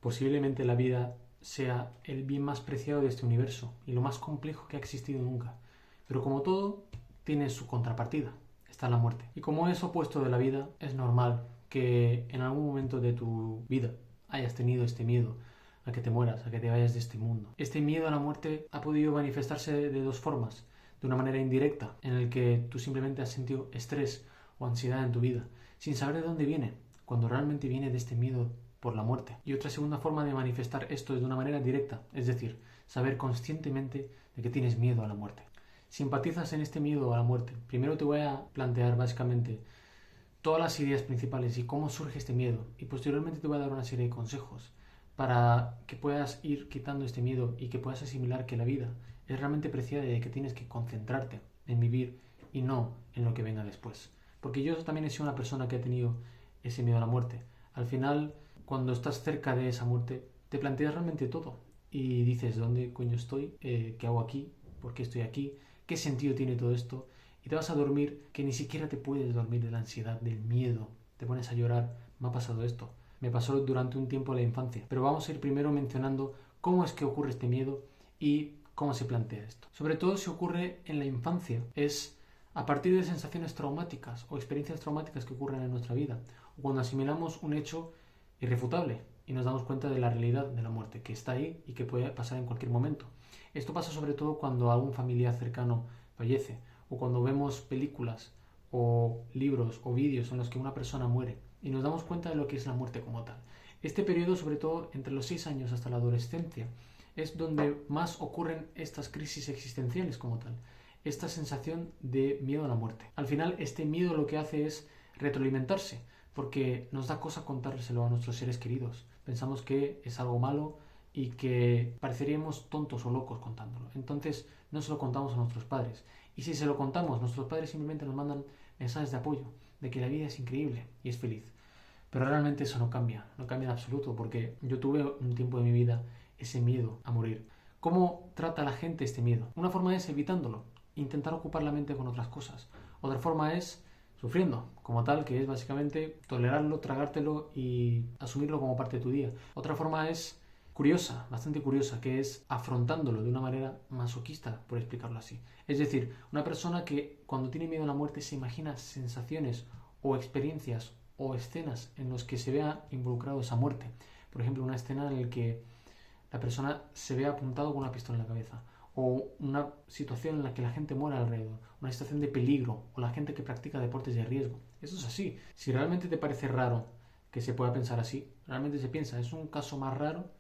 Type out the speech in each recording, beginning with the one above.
Posiblemente la vida sea el bien más preciado de este universo y lo más complejo que ha existido nunca. Pero como todo, tiene su contrapartida, está la muerte. Y como es opuesto de la vida, es normal que en algún momento de tu vida hayas tenido este miedo a que te mueras, a que te vayas de este mundo. Este miedo a la muerte ha podido manifestarse de dos formas. De una manera indirecta, en el que tú simplemente has sentido estrés o ansiedad en tu vida, sin saber de dónde viene, cuando realmente viene de este miedo por la muerte. Y otra segunda forma de manifestar esto es de una manera directa, es decir, saber conscientemente de que tienes miedo a la muerte. Si empatizas en este miedo a la muerte, primero te voy a plantear básicamente todas las ideas principales y cómo surge este miedo, y posteriormente te voy a dar una serie de consejos para que puedas ir quitando este miedo y que puedas asimilar que la vida es realmente preciada y de que tienes que concentrarte en vivir y no en lo que venga después. Porque yo también he sido una persona que ha tenido ese miedo a la muerte. Al final, cuando estás cerca de esa muerte, te planteas realmente todo y dices, ¿dónde coño estoy? ¿Qué hago aquí? ¿Por qué estoy aquí? ¿Qué sentido tiene todo esto? Y te vas a dormir que ni siquiera te puedes dormir de la ansiedad, del miedo. Te pones a llorar, me ha pasado esto. Me pasó durante un tiempo en la infancia. Pero vamos a ir primero mencionando cómo es que ocurre este miedo y cómo se plantea esto. Sobre todo si ocurre en la infancia, es a partir de sensaciones traumáticas o experiencias traumáticas que ocurren en nuestra vida, o cuando asimilamos un hecho irrefutable y nos damos cuenta de la realidad de la muerte, que está ahí y que puede pasar en cualquier momento. Esto pasa sobre todo cuando algún familiar cercano fallece, o cuando vemos películas o libros o vídeos en los que una persona muere y nos damos cuenta de lo que es la muerte como tal. Este periodo, sobre todo entre los 6 años hasta la adolescencia, es donde más ocurren estas crisis existenciales como tal, esta sensación de miedo a la muerte. Al final, este miedo lo que hace es retroalimentarse, porque nos da cosa contárselo a nuestros seres queridos. Pensamos que es algo malo y que pareceríamos tontos o locos contándolo. Entonces, no se lo contamos a nuestros padres. Y si se lo contamos, nuestros padres simplemente nos mandan mensajes de apoyo, de que la vida es increíble y es feliz. Pero realmente eso no cambia en absoluto, porque yo tuve un tiempo de mi vida ese miedo a morir. ¿Cómo trata la gente este miedo? Una forma es evitándolo, intentar ocupar la mente con otras cosas. Otra forma es sufriendo, como tal, que es básicamente tolerarlo, tragártelo y asumirlo como parte de tu día. Otra forma es curiosa, bastante curiosa, que es afrontándolo de una manera masoquista, por explicarlo así. Es decir, una persona que cuando tiene miedo a la muerte se imagina sensaciones o experiencias o escenas en las que se vea involucrado esa muerte. Por ejemplo, una escena en la que la persona se ve apuntado con una pistola en la cabeza, o una situación en la que la gente muere alrededor, una situación de peligro, o la gente que practica deportes de riesgo. Eso es así. Si realmente te parece raro que se pueda pensar así, realmente se piensa, es un caso más raro,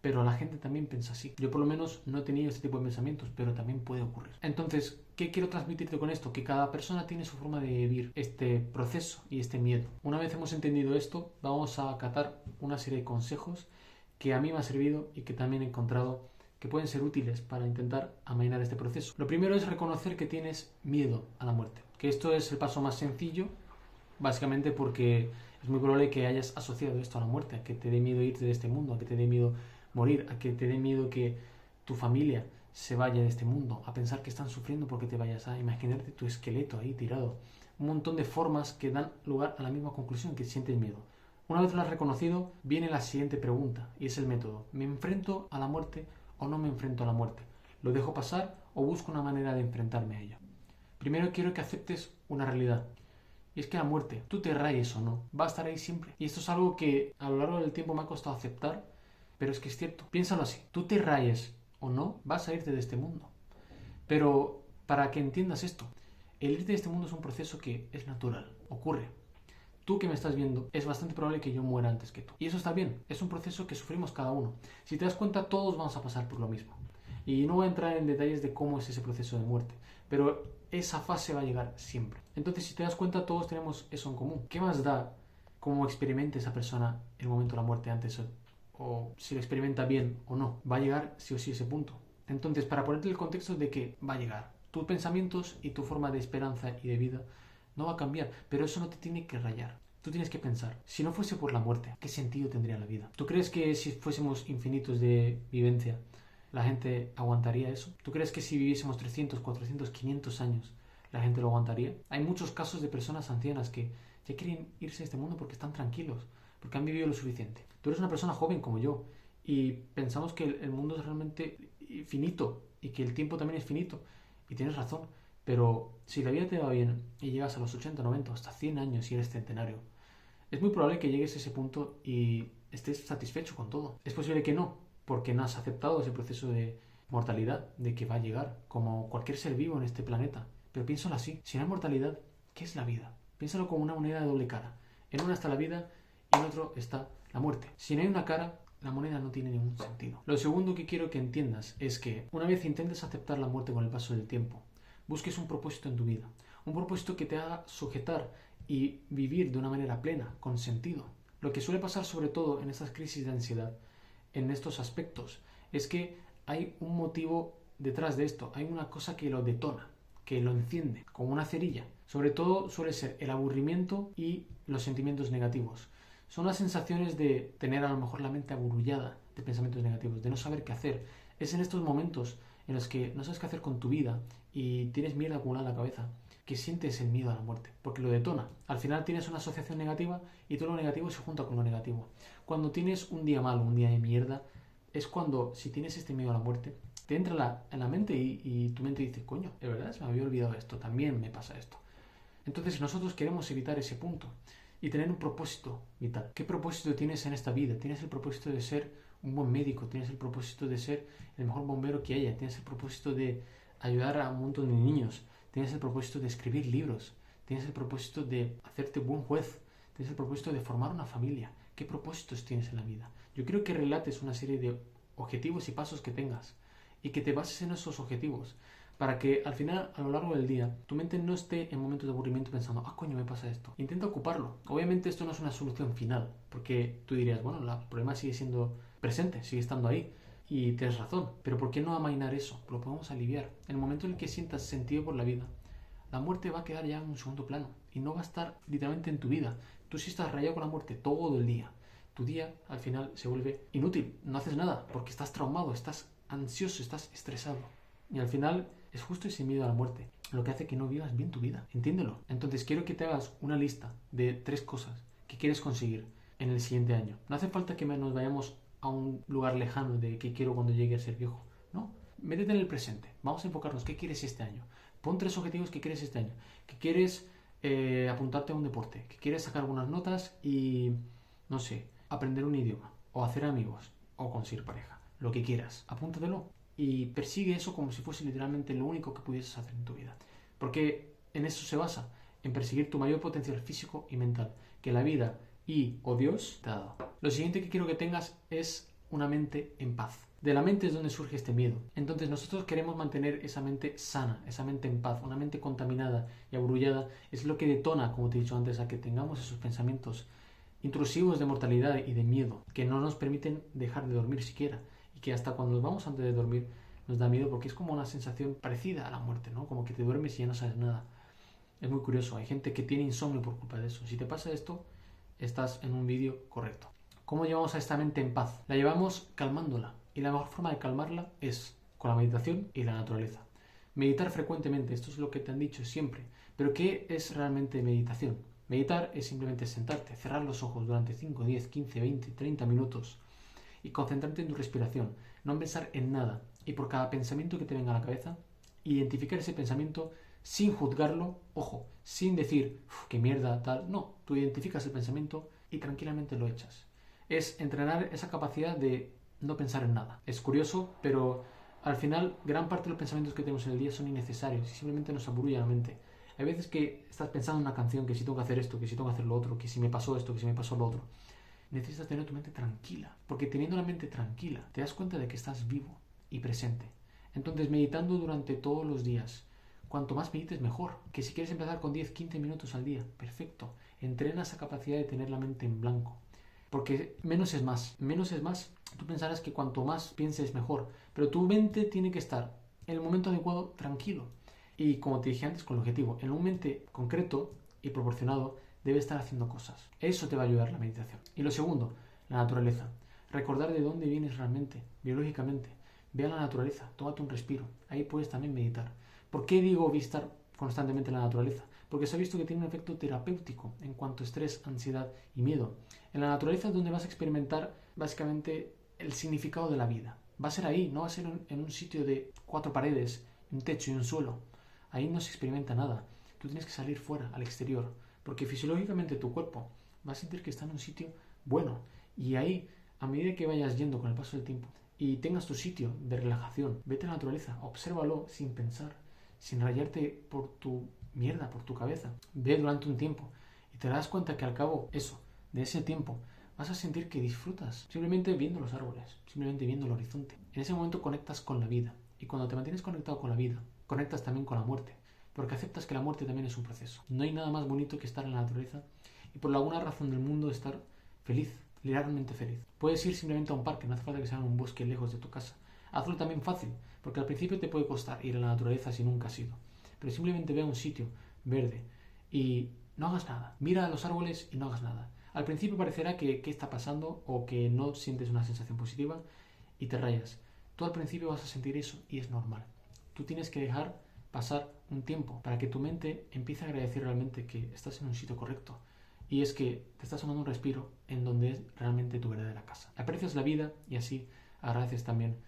pero la gente también piensa así. Yo por lo menos no he tenido este tipo de pensamientos, pero también puede ocurrir. Entonces, ¿qué quiero transmitirte con esto? Que cada persona tiene su forma de vivir este proceso y este miedo. Una vez hemos entendido esto, vamos a acatar una serie de consejos que a mí me ha servido y que también he encontrado que pueden ser útiles para intentar amainar este proceso. Lo primero es reconocer que tienes miedo a la muerte, que esto es el paso más sencillo, básicamente porque es muy probable que hayas asociado esto a la muerte, a que te dé miedo irte de este mundo, a que te dé miedo morir, a que te dé miedo que tu familia se vaya de este mundo, a pensar que están sufriendo porque te vayas, a imaginarte tu esqueleto ahí tirado. Un montón de formas que dan lugar a la misma conclusión, que sientes miedo. Una vez lo has reconocido, viene la siguiente pregunta, y es el método. ¿Me enfrento a la muerte o no me enfrento a la muerte? ¿Lo dejo pasar o busco una manera de enfrentarme a ella? Primero quiero que aceptes una realidad. Y es que la muerte, tú te rayes o no, va a estar ahí siempre. Y esto es algo que a lo largo del tiempo me ha costado aceptar, pero es que es cierto. Piénsalo así, tú te rayes o no, vas a irte de este mundo. Pero para que entiendas esto, el irte de este mundo es un proceso que es natural, ocurre. Tú que me estás viendo, es bastante probable que yo muera antes que tú. Y eso está bien, es un proceso que sufrimos cada uno. Si te das cuenta, todos vamos a pasar por lo mismo. Y no voy a entrar en detalles de cómo es ese proceso de muerte, pero esa fase va a llegar siempre. Entonces, si te das cuenta, todos tenemos eso en común. ¿Qué más da cómo experimente esa persona el momento de la muerte antes o si lo experimenta bien o no? Va a llegar sí o sí ese punto. Entonces, para ponerte el contexto de que va a llegar, tus pensamientos y tu forma de esperanza y de vida no va a cambiar, pero eso no te tiene que rayar. Tú tienes que pensar, si no fuese por la muerte, ¿qué sentido tendría la vida? ¿Tú crees que si fuésemos infinitos de vivencia, la gente aguantaría eso? ¿Tú crees que si viviésemos 300, 400, 500 años, la gente lo aguantaría? Hay muchos casos de personas ancianas que ya quieren irse de este mundo porque están tranquilos, porque han vivido lo suficiente. Tú eres una persona joven como yo y pensamos que el mundo es realmente finito y que el tiempo también es finito. Y tienes razón, pero si la vida te va bien y llegas a los 80, 90, hasta 100 años y eres centenario, es muy probable que llegues a ese punto y estés satisfecho con todo. Es posible que no, porque no has aceptado ese proceso de mortalidad, de que va a llegar, como cualquier ser vivo en este planeta. Pero piénsalo así, si no hay mortalidad, ¿qué es la vida? Piénsalo como una moneda de doble cara. En una está la vida y en otro está la muerte. Si no hay una cara, la moneda no tiene ningún sentido. Lo segundo que quiero que entiendas es que una vez intentes aceptar la muerte con el paso del tiempo, busques un propósito en tu vida. Un propósito que te haga sujetar y vivir de una manera plena, con sentido. Lo que suele pasar sobre todo en estas crisis de ansiedad, en estos aspectos, es que hay un motivo detrás de esto, hay una cosa que lo detona, que lo enciende, como una cerilla. Sobre todo suele ser el aburrimiento y los sentimientos negativos. Son las sensaciones de tener a lo mejor la mente aburullada de pensamientos negativos, de no saber qué hacer. Es en estos momentos en los que no sabes qué hacer con tu vida y tienes mierda acumulada en la cabeza, que sientes el miedo a la muerte, porque lo detona. Al final tienes una asociación negativa y todo lo negativo se junta con lo negativo. Cuando tienes un día malo, un día de mierda, es cuando, si tienes este miedo a la muerte, te entra en la mente y tu mente dice, coño, de verdad, se me había olvidado esto, también me pasa esto. Entonces nosotros queremos evitar ese punto y tener un propósito vital. ¿Qué propósito tienes en esta vida? Tienes el propósito de ser un buen médico, tienes el propósito de ser el mejor bombero que haya, tienes el propósito de ayudar a un montón de niños, tienes el propósito de escribir libros, tienes el propósito de hacerte buen juez, tienes el propósito de formar una familia. ¿Qué propósitos tienes en la vida? Yo creo que relates una serie de objetivos y pasos que tengas y que te bases en esos objetivos para que al final, a lo largo del día, tu mente no esté en momentos de aburrimiento pensando, ah, coño, me pasa esto. Intenta ocuparlo. Obviamente esto no es una solución final, porque tú dirías, bueno, el problema sigue siendo presente, sigue estando ahí, y tienes razón, pero ¿por qué no amainar eso? Lo podemos aliviar. En el momento en el que sientas sentido por la vida, la muerte va a quedar ya en un segundo plano, y no va a estar literalmente en tu vida. Tú sí estás rayado con la muerte todo el día. Tu día, al final, se vuelve inútil. No haces nada, porque estás traumado, estás ansioso, estás estresado. Y al final es justo ese miedo a la muerte lo que hace que no vivas bien tu vida. Entiéndelo. Entonces quiero que te hagas una lista de 3 cosas que quieres conseguir en el siguiente año. No hace falta que nos vayamos a un lugar lejano de qué quiero cuando llegue a ser viejo. No. Métete en el presente. Vamos a enfocarnos. ¿Qué quieres este año? Pon 3 objetivos que quieres este año. Que quieres apuntarte a un deporte. Que quieres sacar algunas notas y, no sé, aprender un idioma. O hacer amigos. O conseguir pareja. Lo que quieras. Apúntatelo. Y persigue eso como si fuese literalmente lo único que pudieses hacer en tu vida. Porque en eso se basa, en perseguir tu mayor potencial físico y mental, que la vida y o Dios te ha dado. Lo siguiente que quiero que tengas es una mente en paz. De la mente es donde surge este miedo. Entonces nosotros queremos mantener esa mente sana, esa mente en paz. Una mente contaminada y abrullada es lo que detona, como te he dicho antes, a que tengamos esos pensamientos intrusivos de mortalidad y de miedo, que no nos permiten dejar de dormir siquiera. Y que hasta cuando nos vamos antes de dormir nos da miedo porque es como una sensación parecida a la muerte, ¿no? Como que te duermes y ya no sabes nada. Es muy curioso, hay gente que tiene insomnio por culpa de eso. Si te pasa esto, estás en un vídeo correcto. ¿Cómo llevamos a esta mente en paz? La llevamos calmándola. Y la mejor forma de calmarla es con la meditación y la naturaleza. Meditar frecuentemente, esto es lo que te han dicho siempre. Pero ¿qué es realmente meditación? Meditar es simplemente sentarte, cerrar los ojos durante 5, 10, 15, 20, 30 minutos y concentrarte en tu respiración, no pensar en nada y por cada pensamiento que te venga a la cabeza, identificar ese pensamiento sin juzgarlo, ojo, sin decir, qué mierda, tal, no, tú identificas el pensamiento y tranquilamente lo echas. Es entrenar esa capacidad de no pensar en nada. Es curioso, pero al final gran parte de los pensamientos que tenemos en el día son innecesarios y simplemente nos aburrulla la mente. Hay veces que estás pensando en una canción, que si tengo que hacer esto, que si tengo que hacer lo otro, que si me pasó esto, que si me pasó lo otro. Necesitas tener tu mente tranquila, porque teniendo la mente tranquila te das cuenta de que estás vivo y presente. Entonces meditando durante todos los días, cuanto más medites mejor, que si quieres empezar con 10-15 minutos al día, perfecto, entrena esa capacidad de tener la mente en blanco, porque menos es más, tú pensarás que cuanto más pienses mejor, pero tu mente tiene que estar en el momento adecuado tranquilo, y como te dije antes con el objetivo, en un momento concreto y proporcionado debe estar haciendo cosas. Eso te va a ayudar la meditación. Y lo segundo, la naturaleza. Recordar de dónde vienes realmente, biológicamente. Ve a la naturaleza, tómate un respiro. Ahí puedes también meditar. ¿Por qué digo visitar constantemente la naturaleza? porque se ha visto que tiene un efecto terapéutico en cuanto a estrés, ansiedad y miedo. En la naturaleza es donde vas a experimentar básicamente el significado de la vida. Va a ser ahí, no va a ser en un sitio de 4 paredes, un techo y un suelo. Ahí no se experimenta nada. Tú tienes que salir fuera, al exterior, porque fisiológicamente tu cuerpo va a sentir que está en un sitio bueno. Y ahí, a medida que vayas yendo con el paso del tiempo y tengas tu sitio de relajación, vete a la naturaleza, obsérvalo sin pensar, sin rayarte por tu mierda, por tu cabeza. Ve durante un tiempo y te darás cuenta que al cabo de ese tiempo, vas a sentir que disfrutas simplemente viendo los árboles, simplemente viendo el horizonte. En ese momento conectas con la vida. Y cuando te mantienes conectado con la vida, conectas también con la muerte. Porque aceptas que la muerte también es un proceso. No hay nada más bonito que estar en la naturaleza y por alguna razón del mundo estar feliz, realmente feliz. Puedes ir simplemente a un parque, no hace falta que sea en un bosque lejos de tu casa. Hazlo también fácil, porque al principio te puede costar ir a la naturaleza si nunca has ido. Pero simplemente ve a un sitio verde y no hagas nada. Mira a los árboles y no hagas nada. Al principio parecerá que qué está pasando o que no sientes una sensación positiva y te rayas. Tú al principio vas a sentir eso y es normal. Tú tienes que dejar pasar un tiempo para que tu mente empiece a agradecer realmente que estás en un sitio correcto. Y es que te estás tomando un respiro en donde es realmente tu verdadera casa. Aprecias la vida y así agradeces también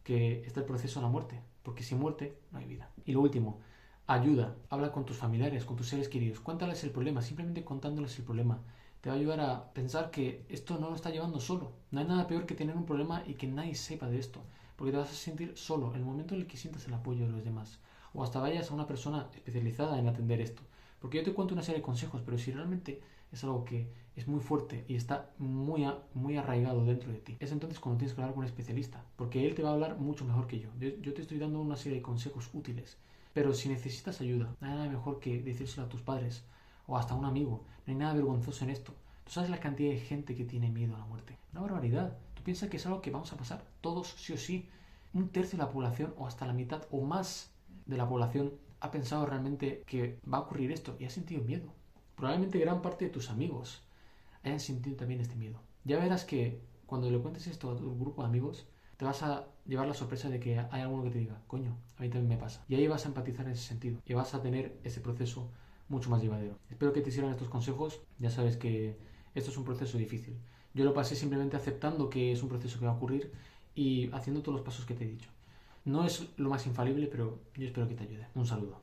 que está el proceso de la muerte. Porque sin muerte no hay vida. Y lo último, ayuda. Habla con tus familiares, con tus seres queridos. Cuéntales el problema. Simplemente contándoles el problema te va a ayudar a pensar que esto no lo está llevando solo. No hay nada peor que tener un problema y que nadie sepa de esto. Porque te vas a sentir solo en el momento en el que sientas el apoyo de los demás. O hasta vayas a una persona especializada en atender esto. Porque yo te cuento una serie de consejos, pero si realmente es algo que es muy fuerte y está muy arraigado dentro de ti, es entonces cuando tienes que hablar con un especialista. Porque él te va a hablar mucho mejor que yo. Yo te estoy dando una serie de consejos útiles. Pero si necesitas ayuda, no hay nada mejor que decírselo a tus padres o hasta a un amigo. No hay nada vergonzoso en esto. Tú sabes la cantidad de gente que tiene miedo a la muerte. Una barbaridad. Tú piensas que es algo que vamos a pasar todos sí o sí. Un tercio de la población o hasta la mitad o más de la población ha pensado realmente que va a ocurrir esto y ha sentido miedo. Probablemente gran parte de tus amigos hayan sentido también este miedo. Ya verás que cuando le cuentes esto a tu grupo de amigos, te vas a llevar la sorpresa de que hay alguno que te diga, coño, a mí también me pasa. Y ahí vas a empatizar en ese sentido y vas a tener ese proceso mucho más llevadero. Espero que te sirvan estos consejos. Ya sabes que esto es un proceso difícil. Yo lo pasé simplemente aceptando que es un proceso que va a ocurrir y haciendo todos los pasos que te he dicho. No es lo más infalible, pero yo espero que te ayude. Un saludo.